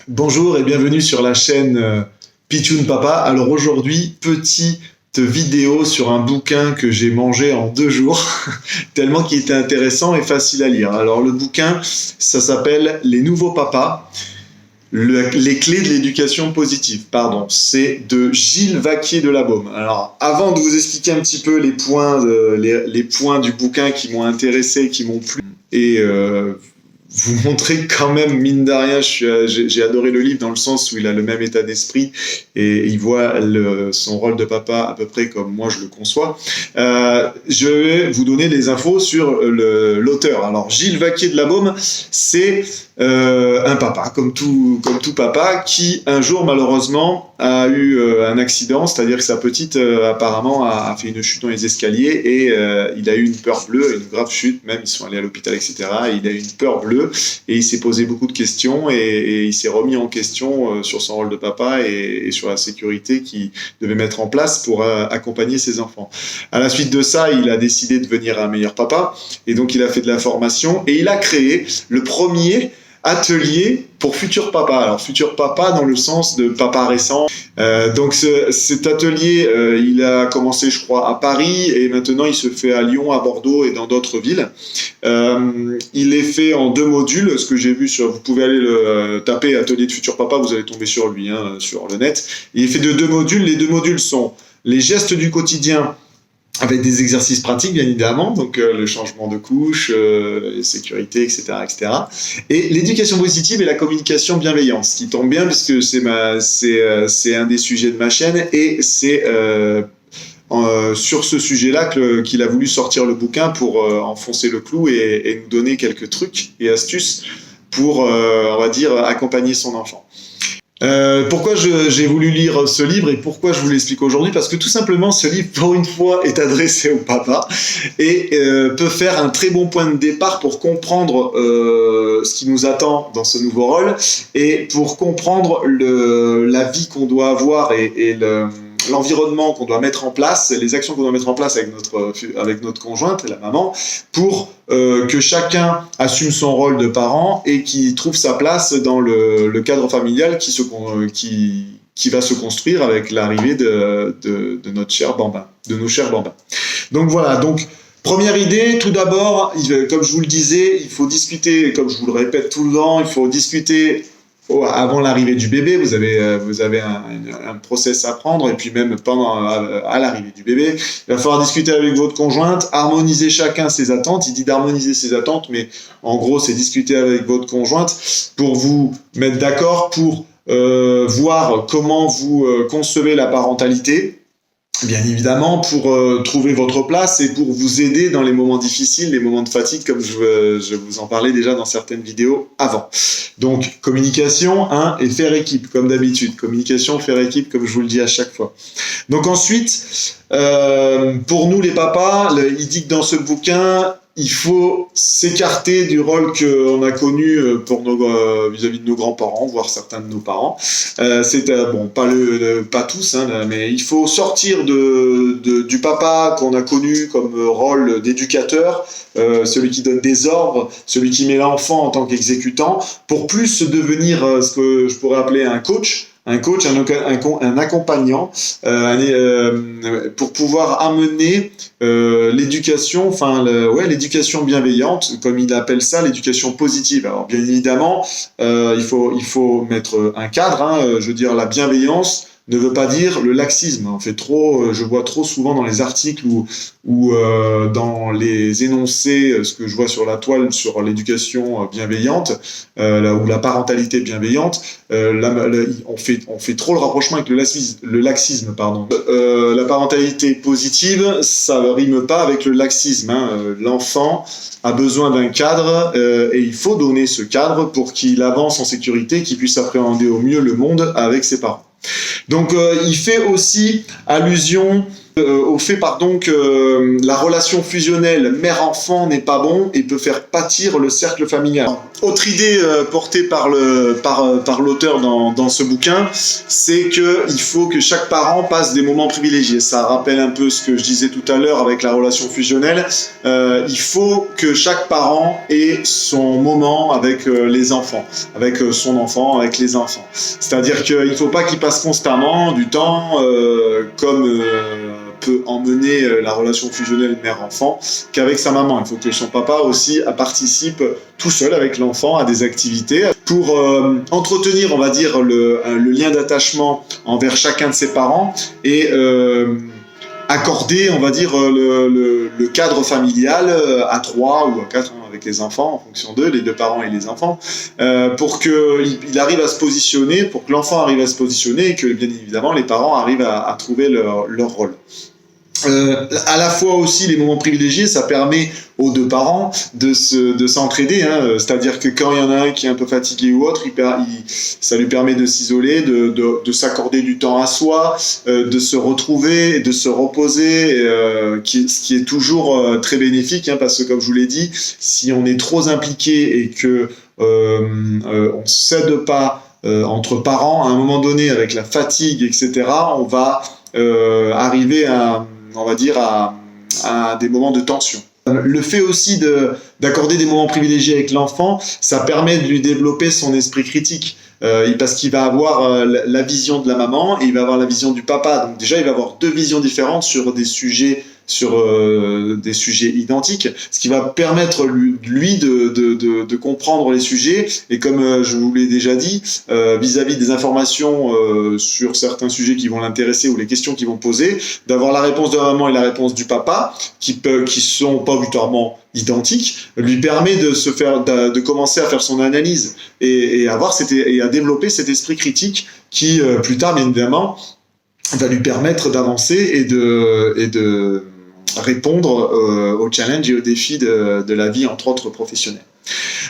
Bonjour et bienvenue sur la chaîne Pitchoun Papa. Alors aujourd'hui, petite vidéo sur un bouquin que j'ai mangé en 2 jours, tellement qu'il était intéressant et facile à lire. Alors le bouquin, ça s'appelle Les Nouveaux Papas, les clés de l'éducation positive. Pardon, c'est de Gilles Vaquier de la Baume. Alors avant de vous expliquer un petit peu les points du bouquin qui m'ont intéressé, qui m'ont plu, et vous montrer quand même, mine de rien, j'ai adoré le livre dans le sens où il a le même état d'esprit et il voit son rôle de papa à peu près comme moi je le conçois. Je vais vous donner des infos sur l'auteur. Alors Gilles Vaquier de la Baume, c'est un papa, comme tout papa, qui un jour malheureusement a eu un accident, c'est-à-dire que sa petite apparemment a fait une chute dans les escaliers et il a eu une peur bleue, une grave chute, même ils sont allés à l'hôpital, etc. Et il a eu une peur bleue et il s'est posé beaucoup de questions et il s'est remis en question sur son rôle de papa et sur la sécurité qu'il devait mettre en place pour accompagner ses enfants. À la suite de ça, il a décidé de devenir un meilleur papa et donc il a fait de la formation et il a créé le premier atelier pour futur papa. Alors futur papa dans le sens de papa récent. Donc cet atelier, il a commencé je crois à Paris et maintenant il se fait à Lyon, à Bordeaux et dans d'autres villes. Il est fait en 2 modules, ce que j'ai vu sur, vous pouvez aller le taper atelier de futur papa, vous allez tomber sur lui sur le net. Il est fait de 2 modules, les 2 modules sont les gestes du quotidien avec des exercices pratiques, bien évidemment, donc le changement de couche, sécurité, etc., etc. Et l'éducation positive et la communication bienveillante, ce qui tombe bien puisque c'est un des sujets de ma chaîne et c'est sur ce sujet-là qu'il a voulu sortir le bouquin pour enfoncer le clou et nous donner quelques trucs et astuces pour, on va dire, accompagner son enfant. Pourquoi j'ai voulu lire ce livre et pourquoi je vous l'explique aujourd'hui? Parce que tout simplement ce livre, pour une fois, est adressé au papa et peut faire un très bon point de départ pour comprendre ce qui nous attend dans ce nouveau rôle et pour comprendre la vie qu'on doit avoir et l'environnement qu'on doit mettre en place, les actions qu'on doit mettre en place avec notre conjointe et la maman pour que chacun assume son rôle de parent et qui trouve sa place dans le cadre familial qui va se construire avec l'arrivée de notre cher bambin, de nos chers bambins. Donc voilà, première idée, tout d'abord, comme je vous le disais, il faut discuter, comme je vous le répète tout le temps, il faut discuter avant l'arrivée du bébé. Vous avez un process à prendre et puis même à l'arrivée du bébé, il va falloir discuter avec votre conjointe, harmoniser chacun ses attentes. Il dit d'harmoniser ses attentes, mais en gros c'est discuter avec votre conjointe pour vous mettre d'accord, pour voir comment vous concevez la parentalité, bien évidemment, pour trouver votre place et pour vous aider dans les moments difficiles, les moments de fatigue, comme je vous en parlais déjà dans certaines vidéos avant. Donc, communication, et faire équipe, comme d'habitude. Communication, faire équipe, comme je vous le dis à chaque fois. Donc ensuite, pour nous les papas, il dit que dans ce bouquin, il faut s'écarter du rôle qu'on a connu vis-à-vis de nos grands-parents, voire certains de nos parents. Bon, pas tous, mais il faut sortir du papa qu'on a connu comme rôle d'éducateur, celui qui donne des ordres, celui qui met l'enfant en tant qu'exécutant, pour plus devenir ce que je pourrais appeler un coach, un accompagnant, pour pouvoir amener l'éducation, l'éducation bienveillante, comme il appelle ça, l'éducation positive. Alors bien évidemment, il faut mettre un cadre, je veux dire, la bienveillance ne veut pas dire le laxisme. Je vois trop souvent dans les articles ou dans les énoncés, ce que je vois sur la toile sur l'éducation bienveillante, ou la parentalité bienveillante, on fait trop le rapprochement avec le laxisme. La parentalité positive, ça ne rime pas avec le laxisme. L'enfant a besoin d'un cadre et il faut donner ce cadre pour qu'il avance en sécurité, qu'il puisse appréhender au mieux le monde avec ses parents. Donc il fait aussi allusion au fait pardon que la relation fusionnelle mère-enfant n'est pas bon et peut faire pâtir le cercle familial. Autre idée portée par l'auteur dans ce bouquin, c'est qu'il faut que chaque parent passe des moments privilégiés. Ça rappelle un peu ce que je disais tout à l'heure avec la relation fusionnelle. Il faut que chaque parent ait son moment avec les enfants, avec son enfant, avec les enfants. C'est-à-dire qu'il ne faut pas qu'il passe constamment du temps comme peut emmener la relation fusionnelle mère-enfant qu'avec sa maman. Il faut que son papa aussi participe tout seul avec l'enfant à des activités pour entretenir, on va dire, le lien d'attachement envers chacun de ses parents et accorder, on va dire, le cadre familial à 3 ou à 4 avec les enfants, en fonction d'eux, les 2 parents et les enfants, pour qu'il arrive à se positionner, pour que l'enfant arrive à se positionner et que, bien évidemment, les parents arrivent à trouver leur rôle. À la fois aussi les moments privilégiés, ça permet aux 2 parents de s'entraider, hein. C'est-à-dire que quand il y en a un qui est un peu fatigué ou autre, ça lui permet de s'isoler, de s'accorder du temps à soi, de se retrouver, de se reposer, ce qui est toujours très bénéfique, hein, parce que comme je vous l'ai dit, si on est trop impliqué et que on cède pas entre parents, à un moment donné, avec la fatigue, etc., on va arriver on va dire à des moments de tension. Le fait aussi d'accorder des moments privilégiés avec l'enfant, ça permet de lui développer son esprit critique. Parce qu'il va avoir la vision de la maman et il va avoir la vision du papa. Donc déjà, il va avoir 2 visions différentes sur des sujets identiques, ce qui va permettre lui de comprendre les sujets. Et comme je vous l'ai déjà dit, vis-à-vis des informations sur certains sujets qui vont l'intéresser ou les questions qu'ils vont poser, d'avoir la réponse de la maman et la réponse du papa, qui sont pas obligatoirement identiques, lui permet de commencer à faire son analyse et à développer cet esprit critique qui, plus tard, bien évidemment, va lui permettre d'avancer et de répondre aux challenges et aux défis de la vie, entre autres professionnelle.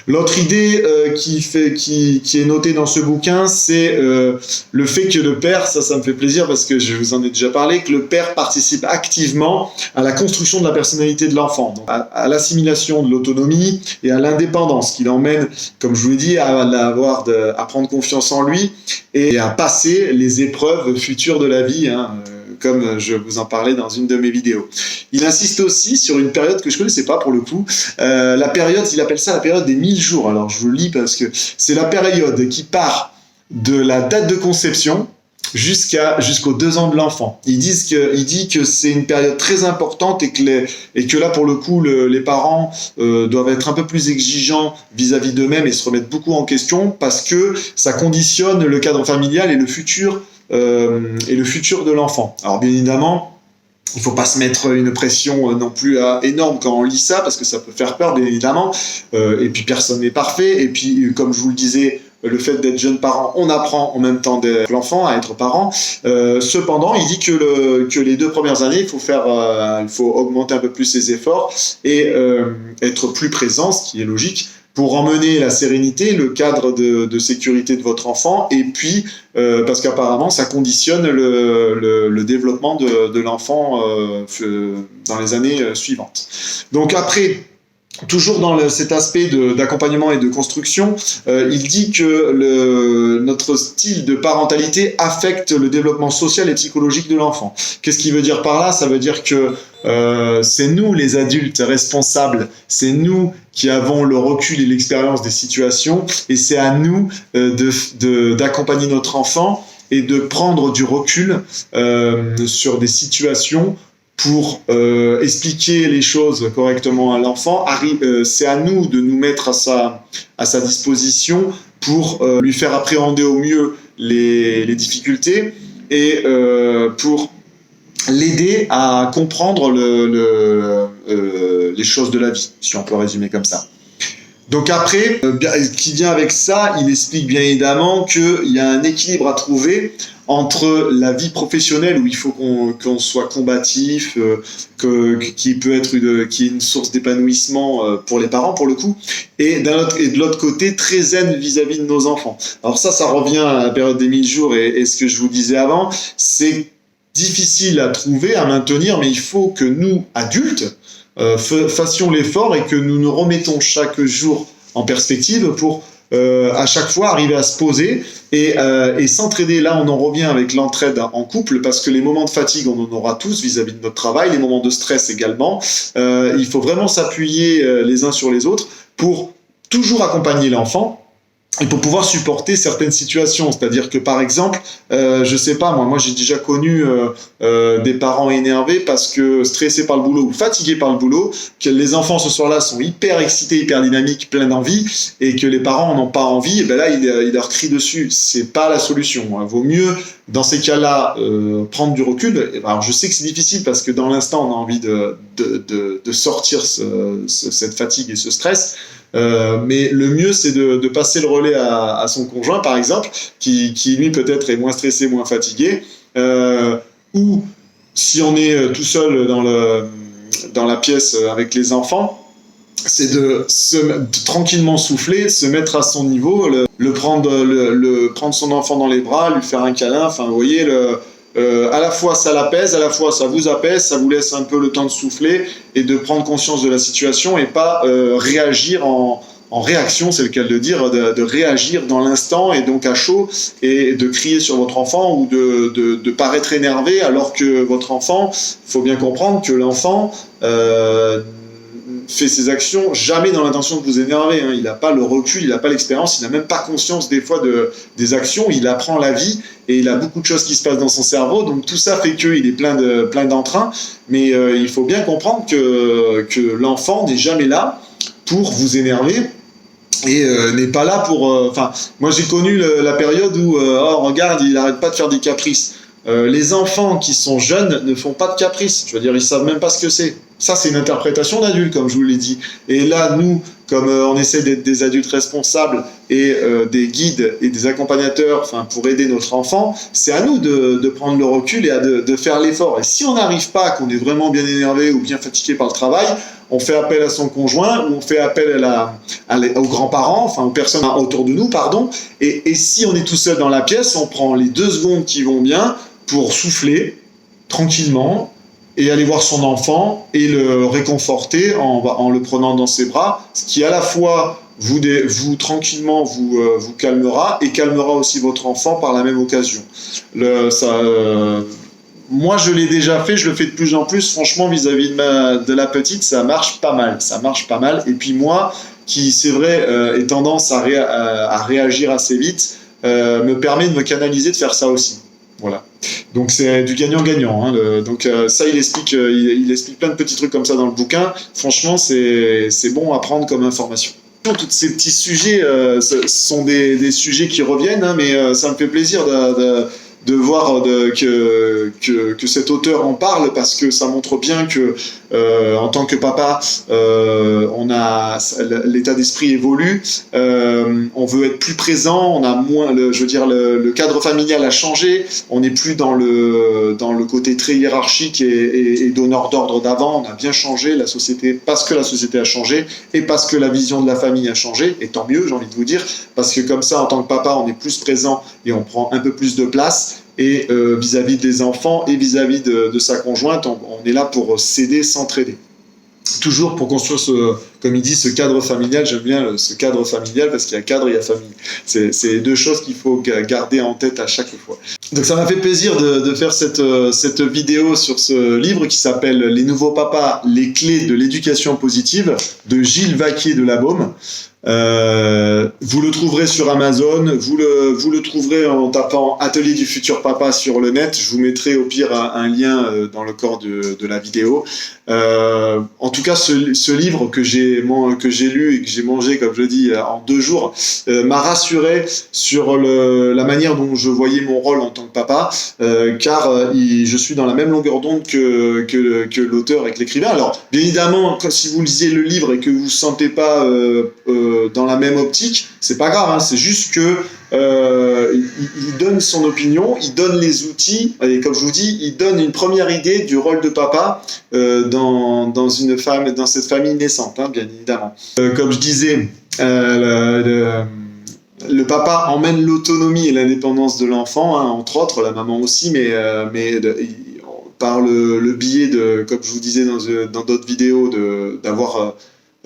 L'autre idée qui est notée dans ce bouquin, c'est le fait que le père, ça me fait plaisir parce que je vous en ai déjà parlé, que le père participe activement à la construction de la personnalité de l'enfant, donc à l'assimilation de l'autonomie et à l'indépendance, qui l'emmène, comme je vous l'ai dit, à prendre confiance en lui et à passer les épreuves futures de la vie, hein, comme je vous en parlais dans une de mes vidéos. Il insiste aussi sur une période que je ne connaissais pas pour le coup, la période, il appelle ça la période des 1000 jours. Alors je vous le lis parce que c'est la période qui part de la date de conception jusqu'aux 2 ans de l'enfant. Il dit que c'est une période très importante et que là, pour le coup, les parents doivent être un peu plus exigeants vis-à-vis d'eux-mêmes et se remettre beaucoup en question parce que ça conditionne le cadre familial et le futur de l'enfant. Alors bien évidemment, il ne faut pas se mettre une pression non plus énorme quand on lit ça, parce que ça peut faire peur, bien évidemment. Et puis personne n'est parfait. Et puis, comme je vous le disais, le fait d'être jeune parent, on apprend en même temps d'être l'enfant, à être parent. Cependant, il dit que les 2 premières années, il faut augmenter un peu plus ses efforts et être plus présent, ce qui est logique, pour emmener la sérénité, le cadre de sécurité de votre enfant, et puis parce qu'apparemment ça conditionne le développement de l'enfant dans les années suivantes. Donc après, toujours dans cet aspect d'accompagnement et de construction, il dit que notre style de parentalité affecte le développement social et psychologique de l'enfant. Qu'est-ce qu'il veut dire par là? Ça veut dire que c'est nous les adultes responsables, c'est nous qui avons le recul et l'expérience des situations, et c'est à nous d'accompagner notre enfant et de prendre du recul sur des situations pour expliquer les choses correctement à l'enfant. C'est à nous de nous mettre à sa disposition pour lui faire appréhender au mieux les difficultés et pour l'aider à comprendre les choses de la vie, si on peut résumer comme ça. Donc après, qui vient avec ça, il explique bien évidemment qu'il y a un équilibre à trouver entre la vie professionnelle où il faut qu'on soit combatif, qui peut être qui est une source d'épanouissement pour les parents pour le coup, et de l'autre côté très zen vis-à-vis de nos enfants. Alors ça revient à la période des 1000 jours et ce que je vous disais avant, c'est difficile à trouver, à maintenir, mais il faut que nous, adultes, fassions l'effort et que nous nous remettons chaque jour en perspective pour à chaque fois arriver à se poser et s'entraider. Là, on en revient avec l'entraide en couple, parce que les moments de fatigue, on en aura tous vis-à-vis de notre travail, les moments de stress également. Il faut vraiment s'appuyer les uns sur les autres pour toujours accompagner l'enfant et pour pouvoir supporter certaines situations. C'est-à-dire que, par exemple, je sais pas, moi j'ai déjà connu des parents énervés parce que stressés par le boulot ou fatigués par le boulot, que les enfants ce soir-là sont hyper excités, hyper dynamiques, pleins d'envie, et que les parents n'ont pas envie, et ben là, ils leur crient dessus. C'est pas la solution. Il vaut mieux, dans ces cas-là, prendre du recul. Alors, je sais que c'est difficile parce que dans l'instant, on a envie de sortir cette fatigue et ce stress. Mais le mieux, c'est de passer le relais à son conjoint, par exemple, qui lui peut-être est moins stressé, moins fatigué, ou si on est tout seul dans la pièce avec les enfants, c'est de tranquillement souffler, se mettre à son niveau, prendre son enfant dans les bras, lui faire un câlin. Enfin, vous voyez, à la fois ça l'apaise, à la fois ça vous apaise, ça vous laisse un peu le temps de souffler et de prendre conscience de la situation et pas réagir en réaction, c'est le cas de le dire, de réagir dans l'instant et donc à chaud et de crier sur votre enfant ou de paraître énervé alors que votre enfant, il faut bien comprendre que l'enfant fait ses actions jamais dans l'intention de vous énerver. Il n'a pas le recul, il n'a pas l'expérience, il n'a même pas conscience des fois des actions, il apprend la vie et il a beaucoup de choses qui se passent dans son cerveau, donc tout ça fait qu'il est plein d'entrain, mais il faut bien comprendre que l'enfant n'est jamais là pour vous énerver et n'est pas là pour... moi j'ai connu la période où, regarde, il n'arrête pas de faire des caprices. Les enfants qui sont jeunes ne font pas de caprices, je veux dire, ils savent même pas ce que c'est. Ça, c'est une interprétation d'adulte, comme je vous l'ai dit. Et là, nous, comme on essaie d'être des adultes responsables et des guides et des accompagnateurs pour aider notre enfant, c'est à nous de prendre le recul et de faire l'effort. Et si on n'arrive pas, qu'on est vraiment bien énervé ou bien fatigué par le travail, on fait appel à son conjoint ou on fait appel aux grands-parents, aux personnes autour de nous, pardon. Et si on est tout seul dans la pièce, on prend les 2 secondes qui vont bien pour souffler tranquillement et aller voir son enfant et le réconforter en le prenant dans ses bras, ce qui à la fois vous tranquillement vous calmera et calmera aussi votre enfant par la même occasion. Moi, je l'ai déjà fait, je le fais de plus en plus. Franchement, vis-à-vis de la petite, ça marche pas mal. Et puis moi, qui c'est vrai, ai tendance à réagir assez vite, me permet de me canaliser, de faire ça aussi. Voilà. Donc c'est du gagnant-gagnant. Ça, il explique plein de petits trucs comme ça dans le bouquin. Franchement, c'est bon à prendre comme information. Tous ces petits sujets sont des sujets qui reviennent, mais ça me fait plaisir de voir que cet auteur en parle, parce que ça montre bien que en tant que papa, l'état d'esprit évolue, on veut être plus présent, on a moins, le cadre familial a changé, on n'est plus dans le côté très hiérarchique et donneur d'ordre d'avant, on a bien changé la société, parce que la société a changé et parce que la vision de la famille a changé, et tant mieux, j'ai envie de vous dire, parce que comme ça, en tant que papa, on est plus présent et on prend un peu plus de place. Et vis-à-vis des enfants et vis-à-vis de sa conjointe, on est là pour s'aider, s'entraider. Toujours pour construire comme il dit, ce cadre familial. J'aime bien ce cadre familial parce qu'il y a cadre et il y a famille. C'est les 2 choses qu'il faut garder en tête à chaque fois. Donc ça m'a fait plaisir de faire cette vidéo sur ce livre qui s'appelle « Les nouveaux papas, les clés de l'éducation positive » de Gilles Vaquier de La Baume. Vous le trouverez sur Amazon, vous le trouverez en tapant Atelier du futur papa sur le net. Je vous mettrai au pire un lien dans le corps de la vidéo. En tout cas, ce livre que j'ai lu et que j'ai mangé, comme je dis, en 2 jours, m'a rassuré sur la manière dont je voyais mon rôle en tant que papa, car je suis dans la même longueur d'onde que l'auteur et que l'écrivain. Alors, bien évidemment, si vous lisez le livre et que vous ne vous sentez pas dans la même optique, c'est pas grave, c'est juste que il donne son opinion, il donne les outils, et comme je vous dis, il donne une première idée du rôle de papa dans cette famille naissante, bien évidemment. Comme je disais, le papa emmène l'autonomie et l'indépendance de l'enfant, hein, entre autres, la maman aussi, par le biais de, comme je vous disais dans d'autres vidéos, d'avoir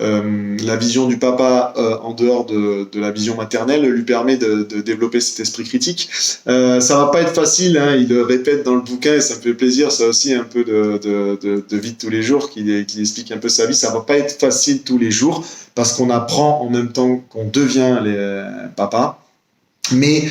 la vision du papa en dehors de la vision maternelle lui permet de développer cet esprit critique. Ça va pas être facile, hein, il le répète dans le bouquin et ça me fait plaisir, ça aussi un peu de vie de tous les jours, qu'il explique un peu sa vie. Ça va pas être facile tous les jours parce qu'on apprend en même temps qu'on devient les papas. Mais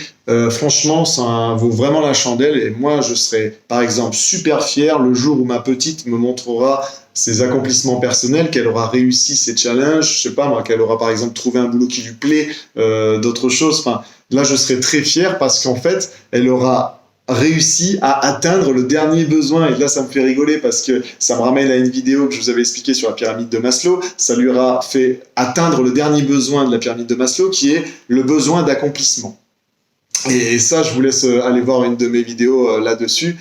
franchement, ça vaut vraiment la chandelle et moi, je serais, par exemple, super fier le jour où ma petite me montrera ses accomplissements personnels, qu'elle aura réussi ses challenges, je sais pas moi, qu'elle aura par exemple trouvé un boulot qui lui plaît, d'autres choses. Enfin, là, je serais très fier parce qu'en fait, elle aura réussi à atteindre le dernier besoin. Et là, ça me fait rigoler parce que ça me ramène à une vidéo que je vous avais expliquée sur la pyramide de Maslow. Ça lui aura fait atteindre le dernier besoin de la pyramide de Maslow, qui est le besoin d'accomplissement. Et ça, je vous laisse aller voir une de mes vidéos là-dessus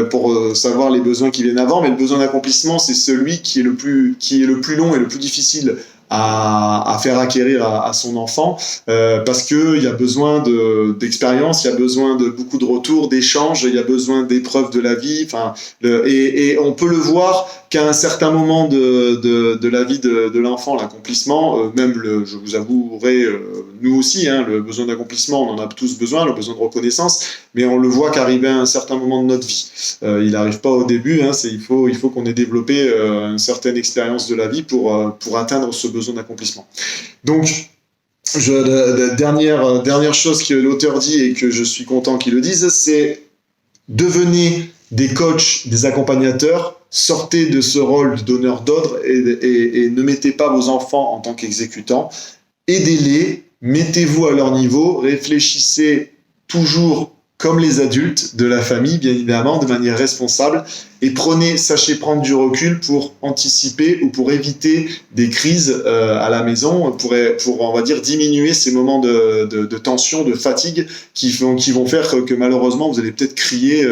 pour savoir les besoins qui viennent avant. Mais le besoin d'accomplissement, c'est celui qui est le plus long et le plus difficile à faire acquérir à son enfant parce qu'il y a besoin d'expérience, il y a besoin de beaucoup de retours, d'échanges, il y a besoin d'épreuves de la vie. Et on peut le voir qu'à un certain moment de la vie de l'enfant, l'accomplissement, je vous avouerai, nous aussi, hein, le besoin d'accomplissement, on en a tous besoin, le besoin de reconnaissance, mais on le voit qu'arriver à un certain moment de notre vie. Il n'arrive pas au début, hein, il faut qu'on ait développé une certaine expérience de la vie pour atteindre ce besoin d'accomplissement. Donc, la dernière chose que l'auteur dit et que je suis content qu'il le dise, c'est devenez des coachs, des accompagnateurs, sortez de ce rôle de donneur d'ordre et ne mettez pas vos enfants en tant qu'exécutants, aidez-les, mettez-vous à leur niveau, réfléchissez toujours comme les adultes de la famille, bien évidemment, de manière responsable, et sachez prendre du recul pour anticiper ou pour éviter des crises à la maison, pour on va dire, diminuer ces moments de tension, de fatigue qui vont faire que malheureusement, vous allez peut-être crier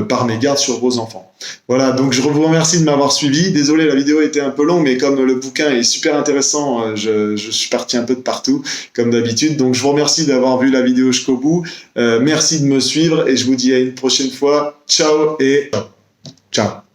par mégarde sur vos enfants. Voilà, donc je vous remercie de m'avoir suivi. Désolé, la vidéo était un peu longue, mais comme le bouquin est super intéressant, je suis parti un peu de partout, comme d'habitude. Donc je vous remercie d'avoir vu la vidéo jusqu'au bout. Merci de me suivre et je vous dis à une prochaine fois. Ciao et ciao.